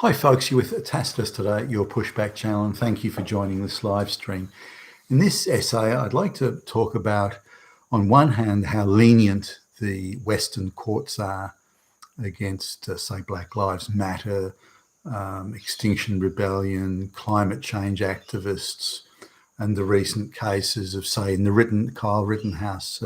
Hi folks, you're with Tacitus today at your Pushback channel, and thank you for joining this live stream. In this essay, I'd like to talk about, on one hand, how lenient the Western courts are against, say, Black Lives Matter, Extinction Rebellion, climate change activists, and the recent cases of, say, in the Kyle Rittenhouse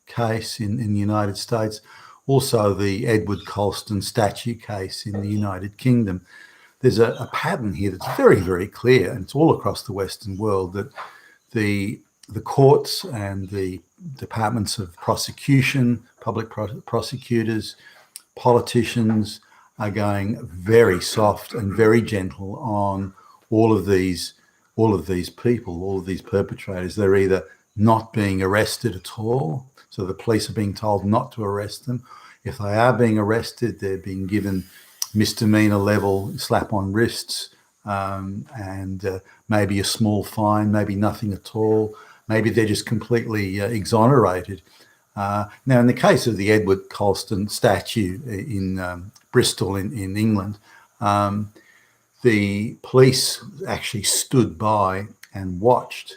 case in the United States, also the Edward Colston statue case in the United Kingdom. There's a pattern here that's very, very clear, and it's all across the Western world, that the courts and the departments of prosecution, public prosecutors, politicians are going very soft and very gentle on all of these people, all of these perpetrators. They're either not being arrested at all, so the police are being told not to arrest them. If they are being arrested, they're being given misdemeanour level slap on wrists, and maybe a small fine, maybe nothing at all. Maybe they're just completely exonerated. Now, in the case of the Edward Colston statue in Bristol in England, the police actually stood by and watched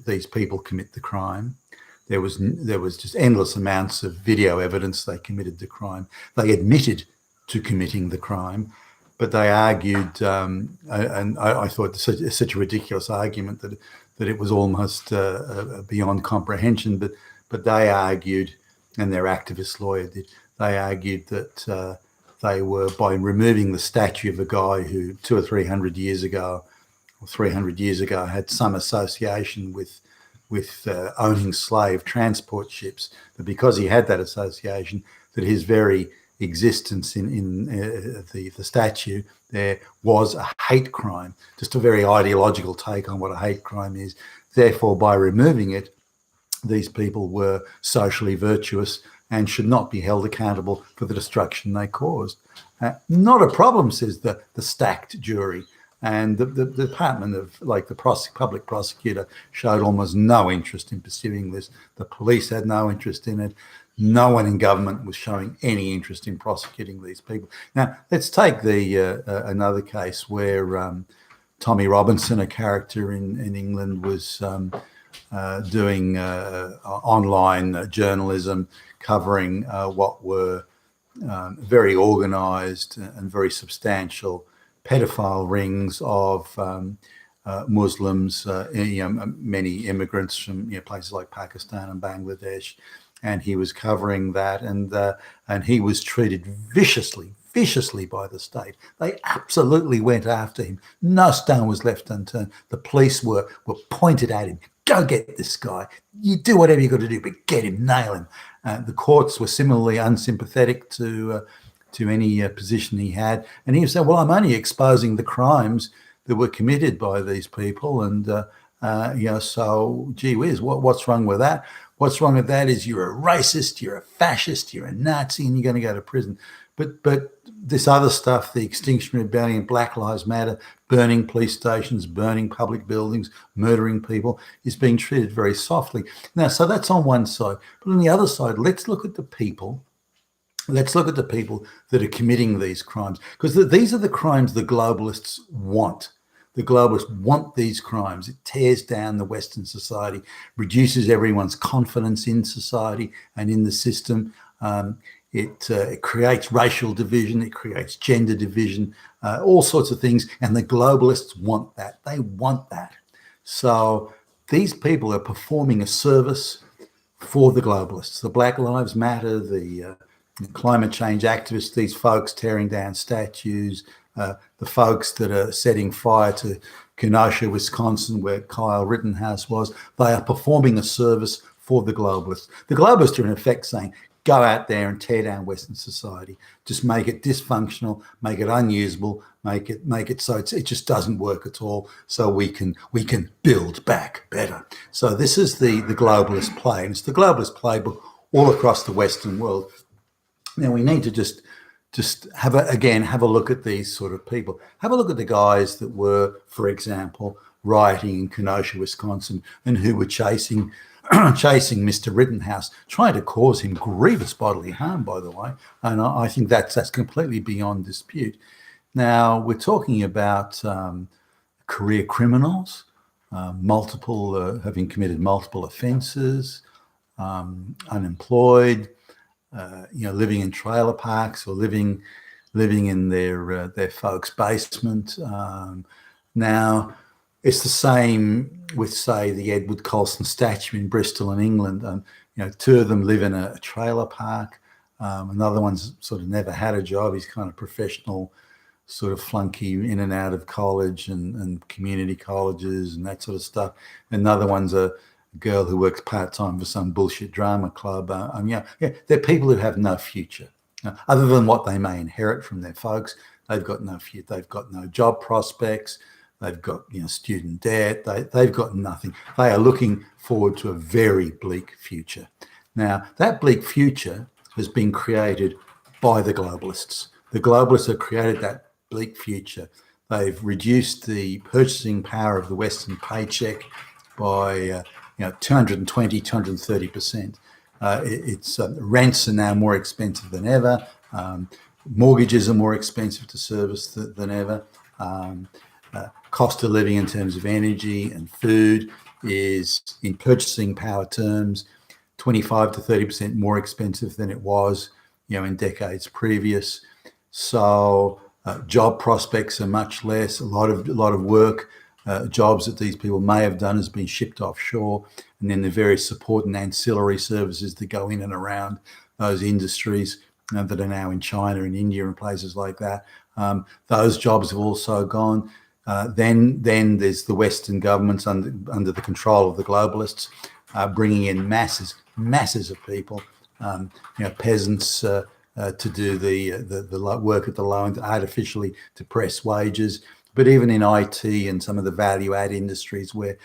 these people commit the crime. There was just endless amounts of video evidence they committed the crime. They admitted to committing the crime, but they argued, and I thought such a ridiculous argument that it was almost beyond comprehension. But they argued, and their activist lawyer did, they argued that they were, by removing the statue of a guy who 200 or 300 years ago, had some association with owning slave transport ships, that because he had that association, that his very existence in the statue there was a hate crime, just a very ideological take on what a hate crime is. Therefore, by removing it, these people were socially virtuous and should not be held accountable for the destruction they caused. Not a problem, says the stacked jury. And the department of, like, the public prosecutor showed almost no interest in pursuing this. The police had no interest in it. No one in government was showing any interest in prosecuting these people. Now, let's take another case where Tommy Robinson, a character in England, was doing online journalism, covering what were very organised and very substantial pedophile rings of Muslims, many immigrants from places like Pakistan and Bangladesh, and he was covering that, and he was treated viciously by the state. They absolutely went after him. No stone was left unturned. The police were pointed at him. Go get this guy. You do whatever you got to do, but get him, nail him. The courts were similarly unsympathetic to any position he had, and he said, "Well, I'm only exposing the crimes that were committed by these people, and so gee whiz, what's wrong with that? What's wrong with that is you're a racist, you're a fascist, you're a Nazi, and you're going to go to prison." But this other stuff, the Extinction Rebellion, Black Lives Matter, burning police stations, burning public buildings, murdering people, is being treated very softly. Now, so that's on one side. But on the other side, let's look at the people. Let's look at the people that are committing these crimes, because these are the crimes the globalists want. The globalists want these crimes. It tears down the Western society, reduces everyone's confidence in society and in the system. It creates racial division, it creates gender division, all sorts of things. And the globalists want that. They want that. So these people are performing a service for the globalists. The Black Lives Matter, the climate change activists, these folks tearing down statues, the folks that are setting fire to Kenosha, Wisconsin, where Kyle Rittenhouse was, they are performing a service for the globalists. The globalists are in effect saying, go out there and tear down Western society. Just make it dysfunctional, make it unusable, make it so it just doesn't work at all, so we can build back better. So this is the globalist play, and it's the globalist playbook all across the Western world. Now we need to just have a look at these sort of people. Have a look at the guys that were, for example, rioting in Kenosha, Wisconsin, and who were chasing Mr. Rittenhouse, trying to cause him grievous bodily harm, by the way. And I think that's completely beyond dispute. Now, we're talking about career criminals, having committed multiple offences, unemployed, living in trailer parks or living in their folks' basement. Now, it's the same with, say, the Edward Colston statue in Bristol in England. Two of them live in a trailer park. Another one's sort of never had a job. He's kind of professional, sort of flunky in and out of college and community colleges and that sort of stuff. Another one's a girl who works part-time for some bullshit drama club. They're people who have no future. Other than what they may inherit from their folks, they've got no future. They've got no job prospects. They've got student debt. They've got nothing. They are looking forward to a very bleak future. Now, that bleak future has been created by the globalists. The globalists have created that bleak future. They've reduced the purchasing power of the Western paycheck by 220, 230%. It's rents are now more expensive than ever. Mortgages are more expensive to service than ever. Cost of living in terms of energy and food is, in purchasing power terms, 25 to 30% more expensive than it was, in decades previous. So job prospects are much less. A lot of work, jobs that these people may have done has been shipped offshore, and then the various support and ancillary services that go in and around those industries that are now in China and India and places like that. Those jobs have also gone. Then there's the Western governments under the control of the globalists, bringing in masses of people, peasants to do the work at the low end, artificially depress wages. But even in IT and some of the value-add industries where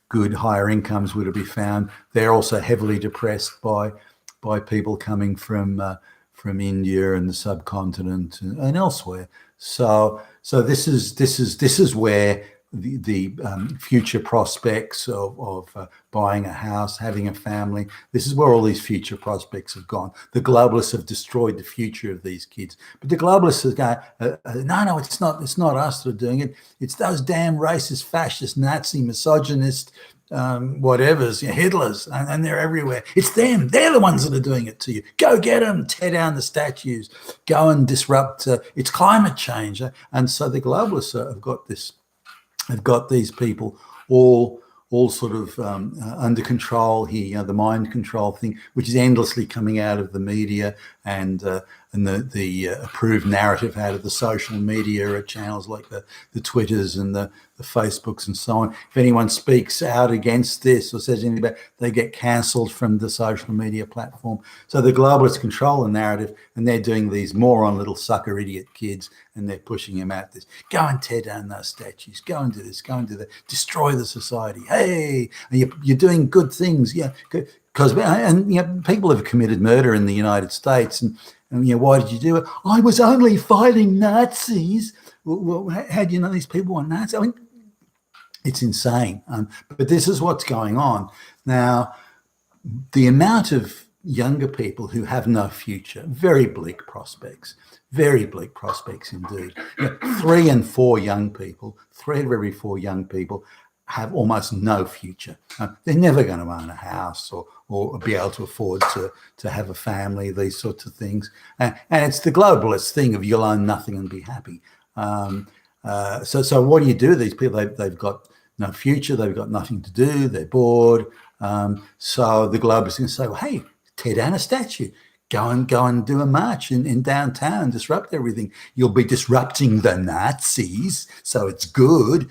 good higher incomes were to be found, they're also heavily depressed by people coming from India and the subcontinent and elsewhere. So this is where the future prospects of buying a house, having a family, this is where all these future prospects have gone. The globalists have destroyed the future of these kids. But the globalists are going, no, it's not us that are doing it. It's those damn racist, fascist, Nazi, misogynist, whatevers, Hitlers, and they're everywhere. It's them. They're the ones that are doing it to you. Go get them. Tear down the statues. Go and disrupt. It's climate change. And so the globalists have got this. They've got these people all sort of under control here. The mind control thing, which is endlessly coming out of the media and the approved narrative out of the social media channels like the Twitters and the Facebooks and so on. If anyone speaks out against this or says anything about it, they get cancelled from the social media platform. So the globalists control the narrative, and they're doing these moron little sucker idiot kids, and they're pushing them out this. Go and tear down those statues. Go and do this. Go and do that. Destroy the society. Hey, you're doing good things. Yeah, because people have committed murder in the United States, and why did you do it? I was only fighting Nazis. Well, how do you know these people were Nazis? I mean, it's insane. But this is what's going on now. The amount of younger people who have no future, very bleak prospects indeed. 3 and 4 young people, 3 of every 4 young people have almost no future. They're never going to own a house or be able to afford to have a family, these sorts of things. And it's the globalist thing of you'll own nothing and be happy. So what do you do with these people? They've got no future. They've got nothing to do. They're bored. So the globalists are going to say, well, hey, tear down a statue. Go and do a march in downtown, disrupt everything. You'll be disrupting the Nazis, so it's good.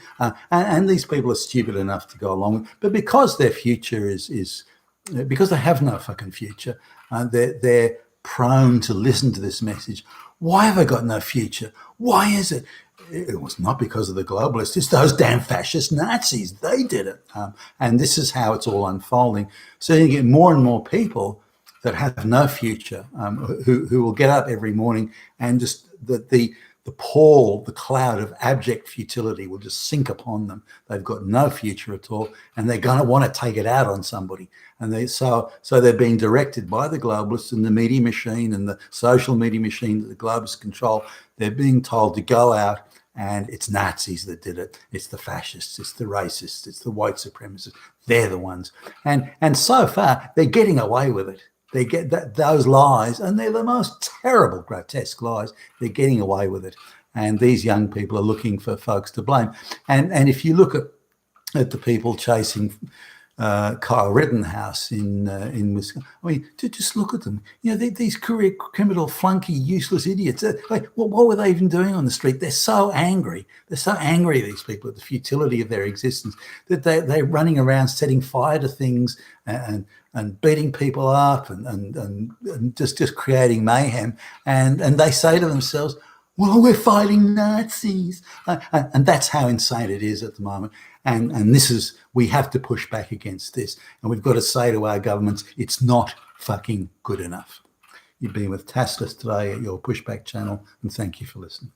And these people are stupid enough to go along. But because their future is because they have no fucking future, they're prone to listen to this message. Why have I got no future? Why is it? It was not because of the globalists. It's those damn fascist Nazis. They did it. And this is how it's all unfolding. So you get more and more people that have no future, who will get up every morning and just the the pall, the cloud of abject futility will just sink upon them. They've got no future at all, and they're going to want to take it out on somebody. And so they're being directed by the globalists and the media machine and the social media machine that the globalists control. They're being told to go out, and it's Nazis that did it. It's the fascists, it's the racists, it's the white supremacists. They're the ones. And so far, they're getting away with it. They get those lies, and they're the most terrible, grotesque lies. They're getting away with it. And these young people are looking for folks to blame. And if you look at the people chasing Kyle Rittenhouse in Wisconsin, I mean, to just look at them. You know, these career criminal, flunky, useless idiots. Like, what were they even doing on the street? They're so angry. They're so angry, these people, at the futility of their existence, that they're running around setting fire to things and beating people up and just creating mayhem. And they say to themselves, well, we're fighting Nazis. And that's how insane it is at the moment. And this is, we have to push back against this. And we've got to say to our governments, it's not fucking good enough. You've been with Tasteless today at your Pushback channel, and thank you for listening.